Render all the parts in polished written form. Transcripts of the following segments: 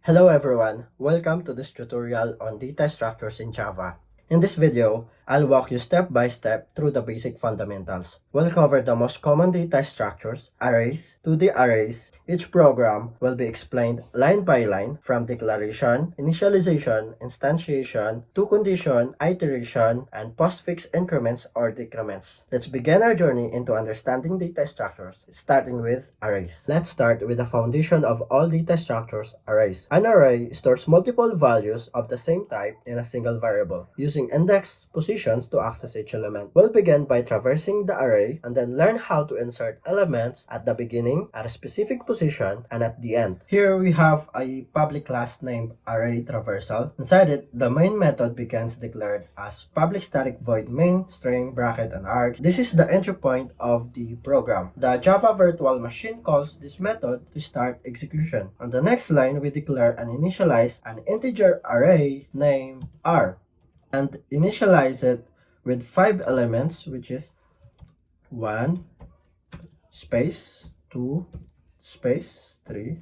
Hello everyone, welcome to this tutorial on data structures in Java. In this video, I'll walk you step by step through the basic fundamentals. We'll cover the most common data structures, arrays, 2D arrays. Each program will be explained line by line from declaration, initialization, instantiation, to condition, iteration, and postfix increments or decrements. Let's begin our journey into understanding data structures, starting with arrays. Let's start with the foundation of all data structures, arrays. An array stores multiple values of the same type in a single variable, using index positions to access each element. We'll begin by traversing the array and then learn how to insert elements at the beginning, at a specific position, and at the end. Here we have a public class named array traversal. Inside it, the main method begins declared as public static void main, string, bracket, and arg. This is the entry point of the program. The Java virtual machine calls this method to start execution. On the next line, we declare and initialize an integer array named r and initialize it with 5 elements, which is 1 space 2 space 3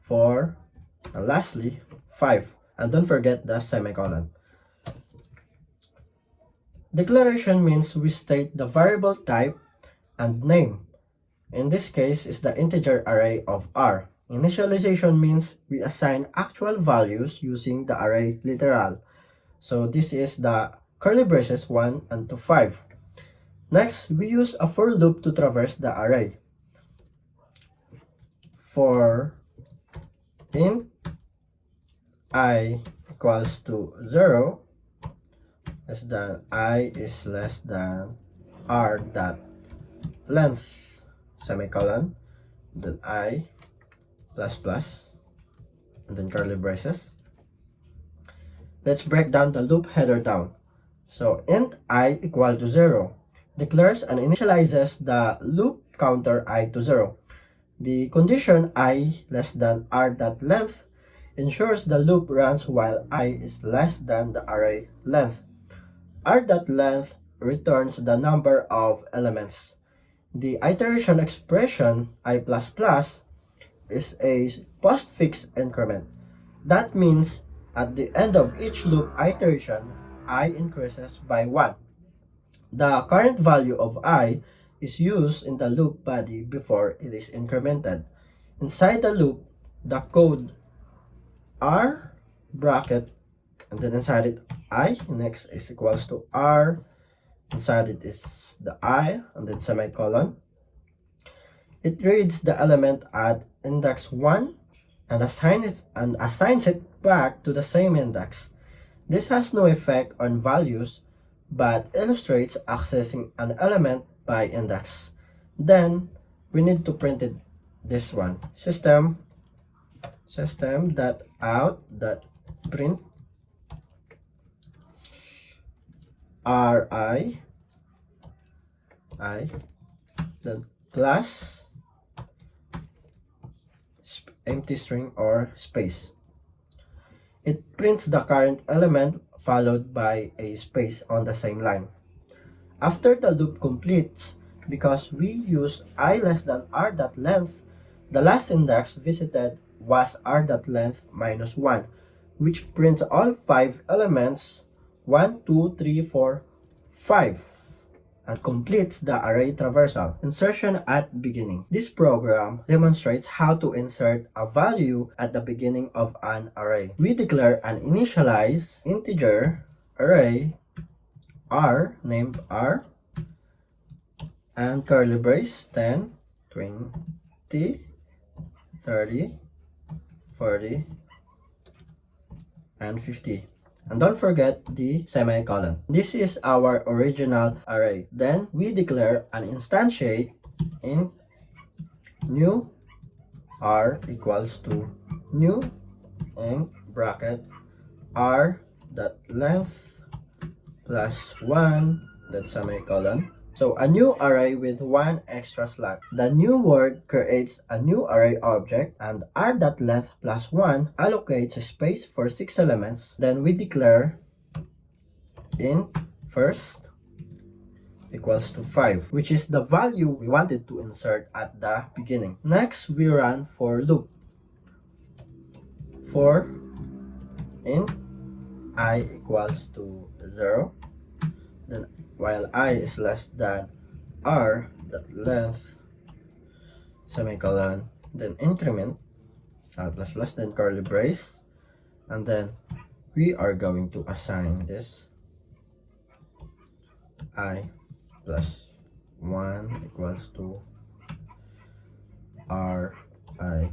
4 and lastly 5, and don't forget the semicolon. Declaration means we state the variable type and name. In this case is the integer array of r. Initialization means we assign actual values using the array literal. So this is the curly braces 1 and to 5. Next, we use a for loop to traverse the array. For int I equals to 0 less than I is less than r dot length semicolon then I plus plus and then curly braces. Let's break down the loop header down. So int I equal to 0 declares and initializes the loop counter I to 0. The condition I less than r dot length ensures the loop runs while I is less than the array length. R dot length returns the number of elements. The iteration expression I++ is a postfix increment. That means at the end of each loop iteration, I increases by 1. The current value of I is used in the loop body before it is incremented. Inside the loop, the code r bracket and then inside it I next is equals to r, inside it is the I and then semicolon. It reads the element at index 1 and assigns it back to the same index. This has no effect on values but illustrates accessing an element by index. Then we need to print it this one. System.out.print ri then plus empty string or space. It prints the current element followed by a space on the same line. After the loop completes, because we use I less than r dot length, the last index visited was r dot length minus 1, which prints all 5 elements 1, 2, 3, 4, 5 and completes the array traversal. Insertion at beginning. This program demonstrates how to insert a value at the beginning of an array. We declare an initialize integer array r named r and curly brace 10, 20, 30, 40, and 50. And don't forget the semicolon. This is our original array. Then we declare an instantiate in new r equals to new and bracket r dot length plus 1 that semicolon. So a new array with 1 extra slot. The new word creates a new array object and r.length plus 1 allocates a space for 6 elements. Then we declare int first equals to 5, which is the value we wanted to insert at the beginning. Next, we run for loop. for int I equals to 0, then while I is less than r dot length semicolon, then increment r plus plus, then curly brace, and then we are going to assign this I plus 1 equals to r I.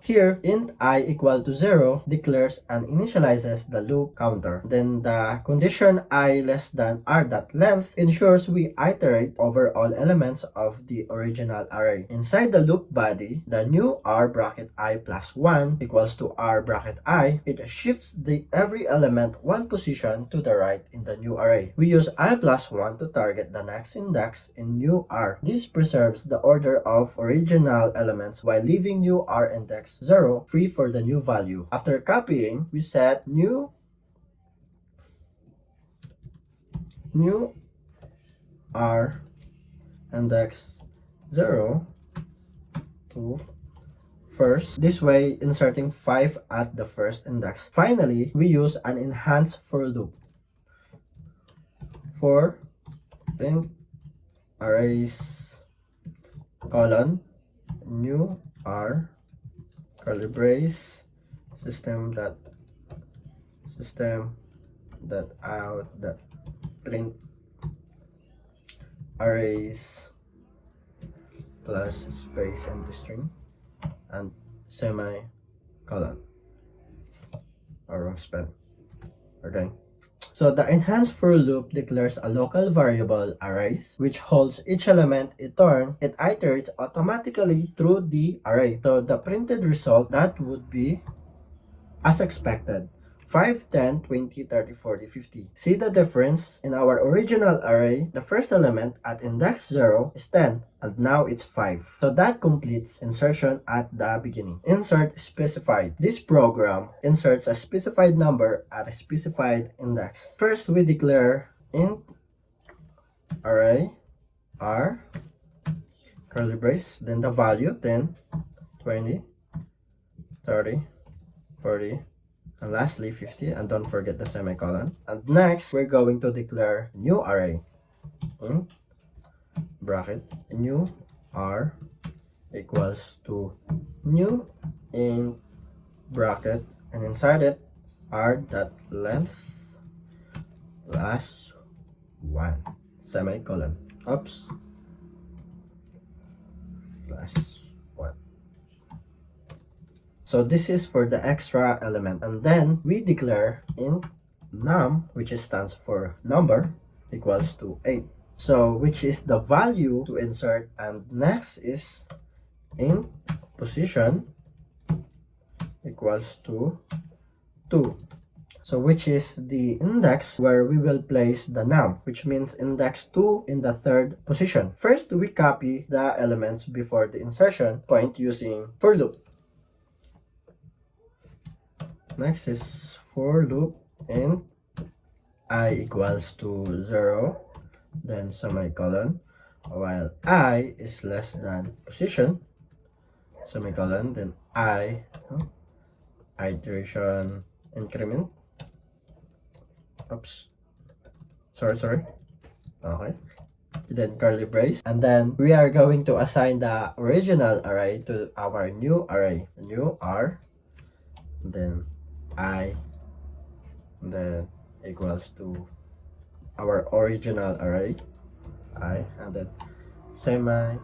Here, int I equal to 0 declares and initializes the loop counter. Then the condition I less than r dot length ensures we iterate over all elements of the original array. Inside the loop body, the new r bracket I plus 1 equals to r bracket I. It shifts every element one position to the right in the new array. We use I plus 1 to target the next index in new r. This preserves the order of original elements while leaving new r index 0 free for the new value. After copying, we set new r index 0 to first, this way inserting 5 at the first index. Finally, we use an enhanced for loop for int arrays colon new r curly brace system dot out dot print arrays plus space and string and semicolon or wrong spell. Okay. So the enhanced for loop declares a local variable arrays which holds each element in turn. It iterates automatically through the array. So the printed result that would be as expected. 5, 10, 20, 30, 40, 50. See the difference? In our original array, the first element at index 0 is 10, and now it's 5. So that completes insertion at the beginning. Insert specified. This program inserts a specified number at a specified index. First, we declare int array r curly brace, then the value 10, 20, 30, 40, and lastly 50, and don't forget the semicolon. And next, we're going to declare new array in bracket new r equals to new in bracket, and inside it r dot length plus 1 semicolon. Oops. Plus 1. So this is for the extra element, and then we declare int num, which stands for number, equals to 8. So which is the value to insert, and next is int position equals to 2. So which is the index where we will place the num, which means index 2 in the third position. First, we copy the elements before the insertion point using for loop. Next is for loop int I equals to 0, then semicolon, while I is less than position, semicolon, then iteration increment. Oops. Sorry. Okay. Then curly brace. And then we are going to assign the original array to our new array. New r, then I, then equals to our original array, I, and then semicolon.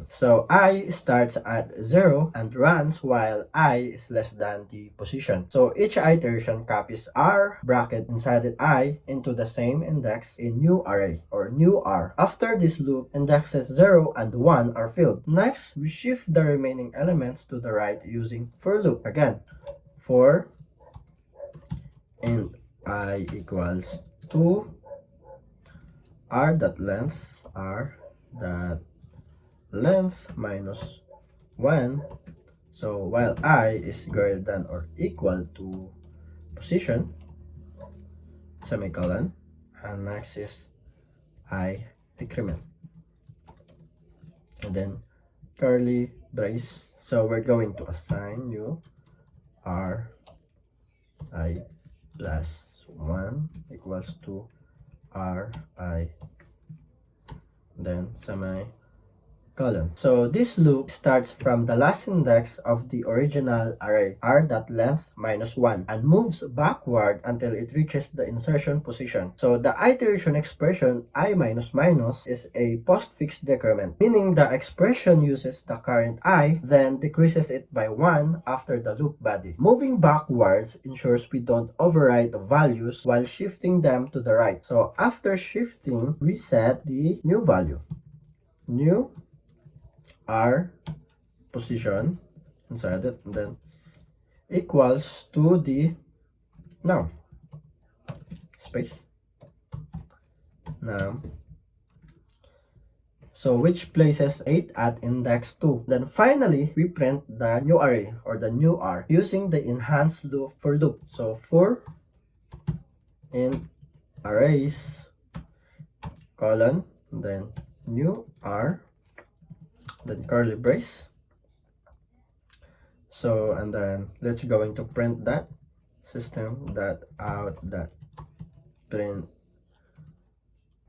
So I starts at 0 and runs while I is less than the position. So each iteration copies r bracket inside it I into the same index in new array or new r. After this loop, indexes 0 and 1 are filled. Next, we shift the remaining elements to the right using for loop again. For int I equals to r dot length minus 1. So while I is greater than or equal to position, semicolon, and next is I decrement, and then curly brace. So we're going to assign new r I plus 1 equals to r I, then semicolon. So this loop starts from the last index of the original array, r.length minus 1, and moves backward until it reaches the insertion position. So the iteration expression I minus minus is a postfix decrement, meaning the expression uses the current I, then decreases it by 1 after the loop body. Moving backwards ensures we don't overwrite the values while shifting them to the right. So after shifting, we set the new value. New r position inside it, and then equals to the now space now, so which places 8 at index 2. Then finally we print the new array or the new r using the enhanced loop for loop. So for in arrays colon, then new r, then curly brace. So and then let's going to print that system.out.print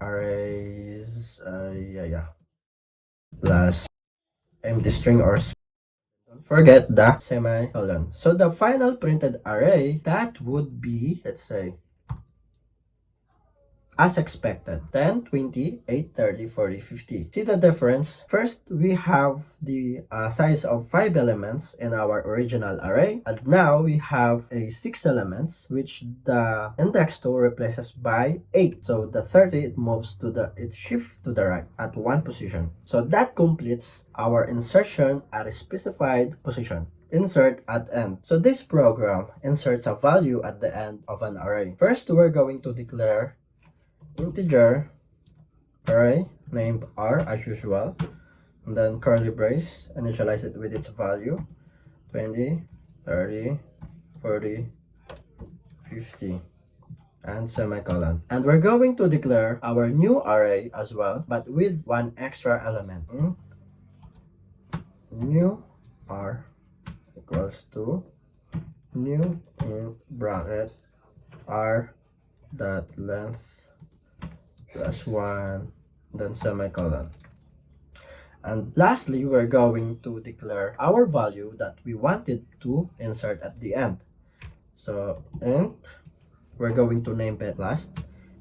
arrays plus empty string, or don't forget the semicolon. So the final printed array, that would be, let's say, as expected, 10, 20, 8, 30, 40, 50. See the difference? First, we have the size of 5 elements in our original array, and now we have a 6 elements, which the index 2 replaces by 8. So the 30, it shifts to the right at 1 position. So that completes our insertion at a specified position. Insert at end. So this program inserts a value at the end of an array. First, we're going to declare integer array named r as usual, and then curly brace, initialize it with its value 20, 30, 40, 50, and semicolon. And we're going to declare our new array as well, but with one extra element. New r equals to new in bracket r dot length plus 1, then semicolon. And lastly, we're going to declare our value that we wanted to insert at the end. So int, we're going to name it last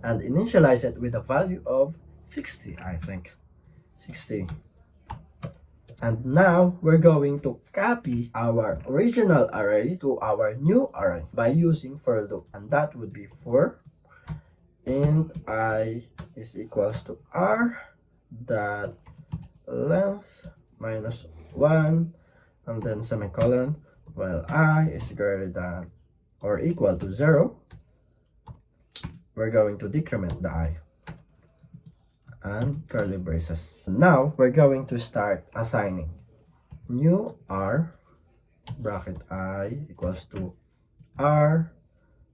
and initialize it with a value of 60, I think. 60. And now we're going to copy our original array to our new array by using for loop, and that would be for int I is equals to r dot length minus 1, and then semicolon, while I is greater than or equal to 0. We're going to decrement the I and curly braces. Now we're going to start assigning new r bracket I equals to r,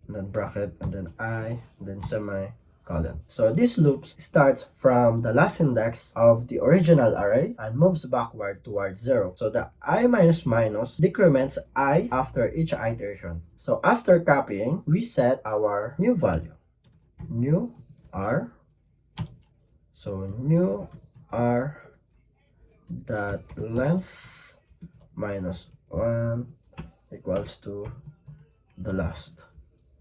and then bracket, and then I, and then semicolon. So this loop starts from the last index of the original array and moves backward towards 0. So the I minus minus decrements I after each iteration. So after copying, we set our new value, new r. So new r dot length minus 1 equals to the last.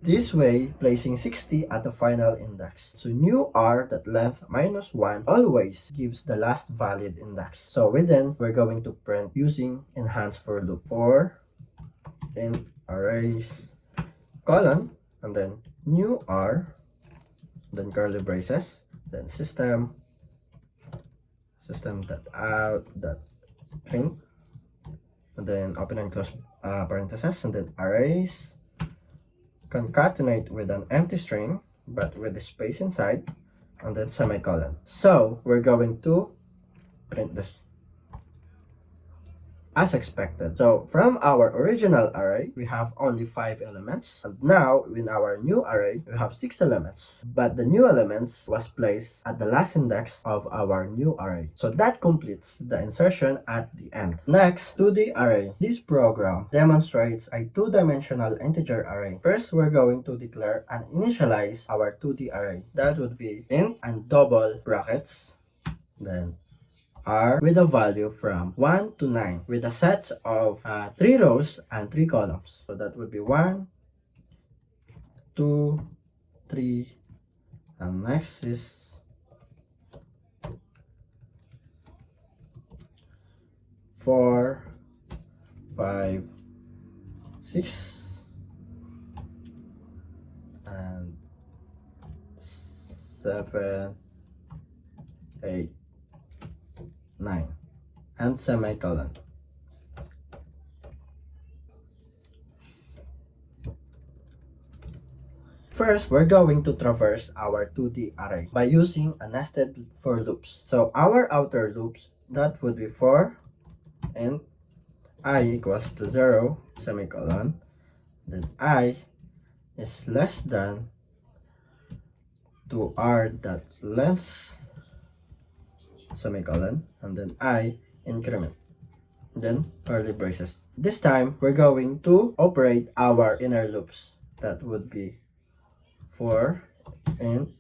This way, placing 60 at the final index. So new r dot length minus 1 always gives the last valid index. So within, we're going to print using enhanced for loop for int arrays colon, and then new r, then curly braces, then system dot out dot print, and then open and close parentheses, and then arrays concatenate with an empty string but with a space inside, and then semicolon. So we're going to print this. as expected. So from our original array, we have only 5 elements. And now in our new array, we have 6 elements. But the new elements was placed at the last index of our new array. So that completes the insertion at the end. Next, 2D array. This program demonstrates a 2-dimensional integer array. First, we're going to declare and initialize our 2D array. That would be int and double brackets, then R with a value from 1 to 9 with a set of 3 rows and 3 columns. So that would be 1, 2, 3, and next is 4, 5, 6, and 7, 8, 9, and semicolon. First, we're going to traverse our 2D array by using a nested for loops. So our outer loops, that would be for int I equals to 0, semicolon, then I is less than to r dot length, semicolon, and then I increment, then curly braces. This time, we're going to operate our inner loops. That would be for int.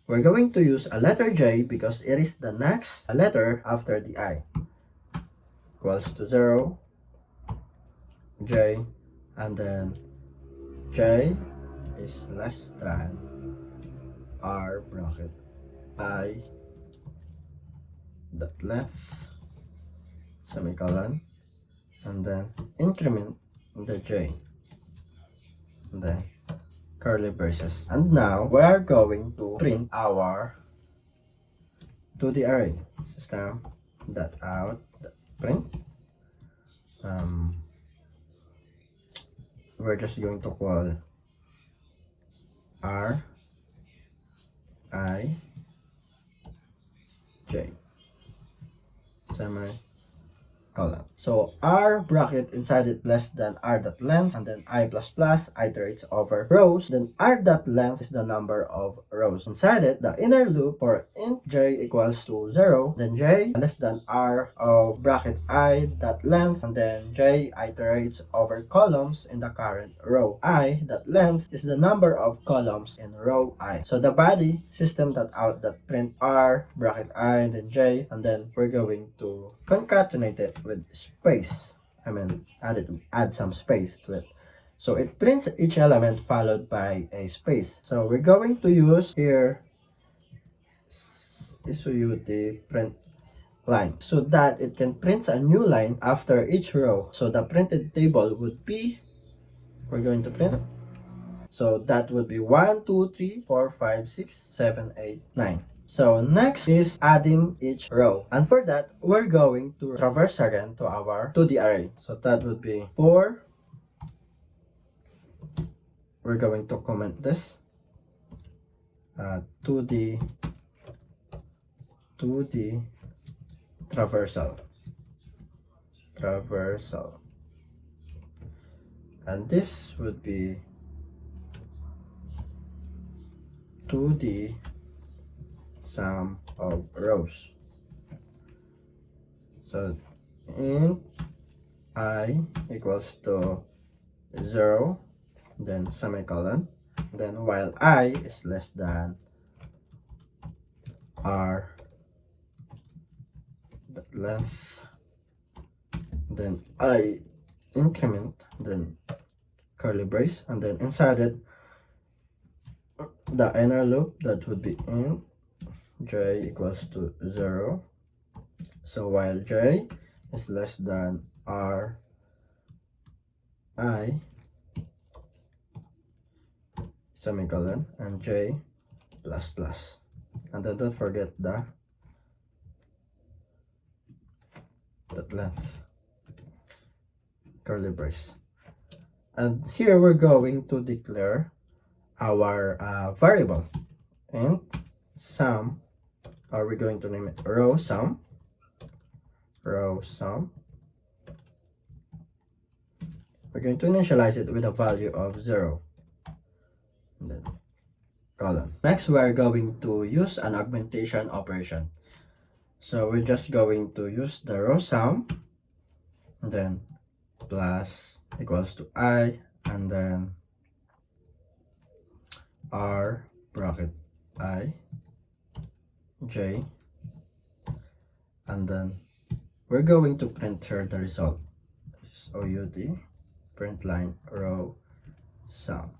We're going to use a letter J because it is the next letter after the I. Equals to 0, J, and then J is less than R bracket I dot length, semicolon, and then increment the J, and then curly braces. And now we are going to print our 2D array. System dot out dot print. We're just going to call R I J semicolon. So R bracket inside it less than R dot length, and then I plus plus iterates over rows. Then R dot length is the number of rows. Inside it, the inner loop for int J equals to 0, then J less than R of bracket I dot length, and then J iterates over columns in the current row. I dot length is the number of columns in row I. So the body system dot out dot print R bracket I, then J, and then we're going to concatenate it with space. Add some space to it. So it prints each element followed by a space. So we're going to use here the print line so that it can print a new line after each row. So the printed table would be, we're going to print, so that would be 1, 2, 3, 4, 5, 6, 7, 8, 9. So next is adding each row. And for that, we're going to traverse again to our 2D array. So that would be 4. We're going to comment this. 2D traversal. And this would be 2D sum of rows. So int I equals to 0, then semicolon, then while I is less than R the length, then I increment, then curly brace, and then inside it the inner loop, that would be int J equals to 0. So while J is less than R I semicolon and J plus plus, and then don't forget the length, curly brace. And here we're going to declare our variable int sum, or we're going to name it row sum, we're going to initialize it with a value of 0. And then colon. Next, we're going to use an augmentation operation. So we're just going to use the row sum, and then plus equals to I, and then R bracket I, J, and then we're going to print here the result. OUT, print line row sum.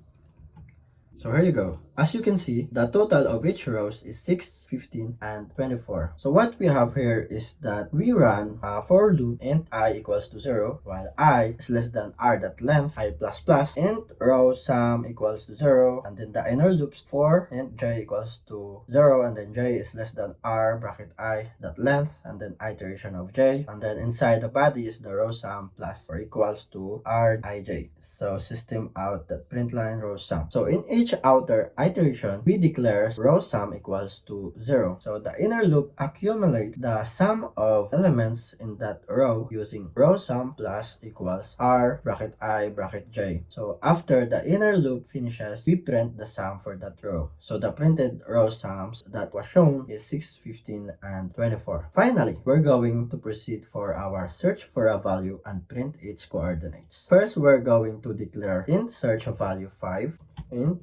So here you go. As you can see, the total of each rows is 6, 15, and 24. So what we have here is that we run a for loop int I equals to 0, while I is less than r dot length I plus plus int row sum equals to 0, and then the inner loops for int j equals to 0, and then j is less than r bracket I dot length, and then iteration of j, and then inside the body is the row sum plus or equals to r ij. So system out that print line row sum. So in each outer iteration, we declare row sum equals to 0. So the inner loop accumulates the sum of elements in that row using row sum plus equals r bracket I bracket j. So after the inner loop finishes, we print the sum for that row. So the printed row sums that was shown is 6, 15, and 24. Finally, we're going to proceed for our search for a value and print its coordinates. First, we're going to declare int search value 5, int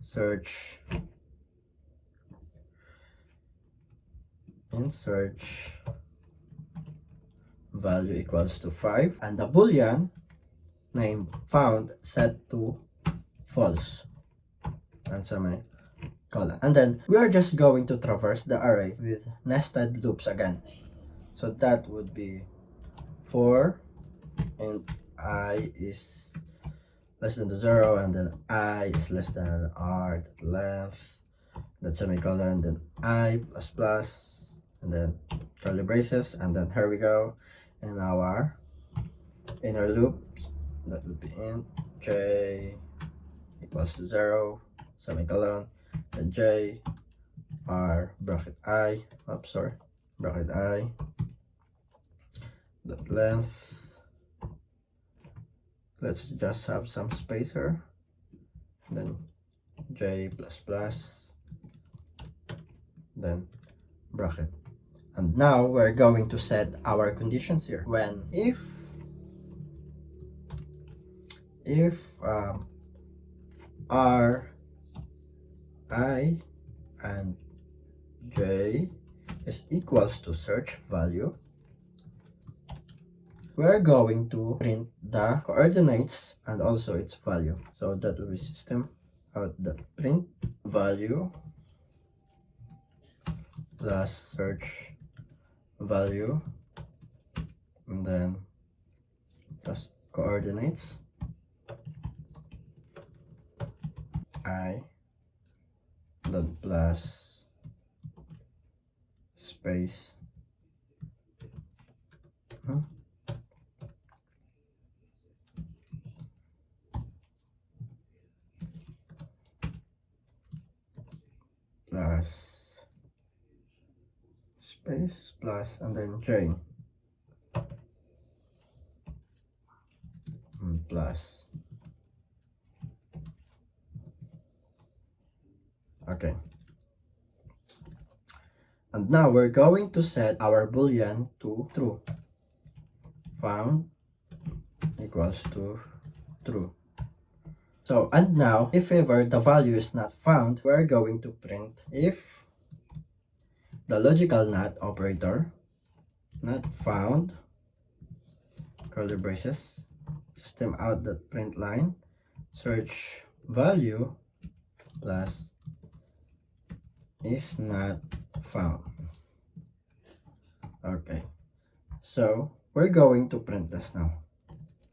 search value equals to 5, and the boolean name found set to false, and semicolon. And then we are just going to traverse the array with nested loops again. So that would be for int I is less than 0, and then I is less than r length, that semicolon, then I plus plus, and then curly braces, and then here we go in our inner loops. That would be int j equals to 0, semicolon, then j r bracket I, bracket I, that length. Let's just have some space here, then j plus plus, then bracket. And now we're going to set our conditions here. When if r I and j is equals to search value, we're going to print the coordinates and also its value. So that will be system out the print value plus search value, and then plus coordinates I, then plus space plus space plus, and then j plus. Okay, and now we're going to set our boolean to true. Found equals to true. So, and now if ever the value is not found, we're going to print if the logical not operator not found, curly braces, system out that print line search value plus is not found. Okay, so we're going to print this now.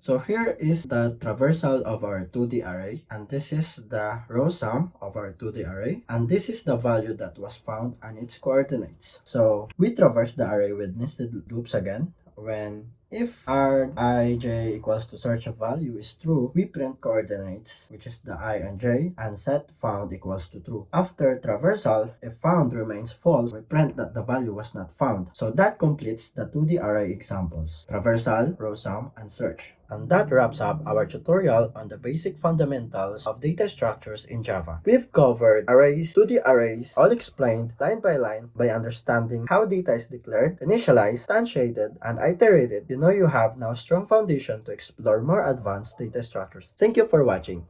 So here is the traversal of our 2D array, and this is the row sum of our 2D array, and this is the value that was found and its coordinates. So we traverse the array with nested loops again. When if rij equals to search of value is true, we print coordinates, which is the I and j, and set found equals to true. After traversal, if found remains false, we print that the value was not found. So that completes the 2D array examples: traversal, row sum, and search. And that wraps up our tutorial on the basic fundamentals of data structures in Java. We've covered arrays, 2D arrays, all explained line by line by understanding how data is declared, initialized, instantiated, and iterated. You know you have now a strong foundation to explore more advanced data structures. Thank you for watching.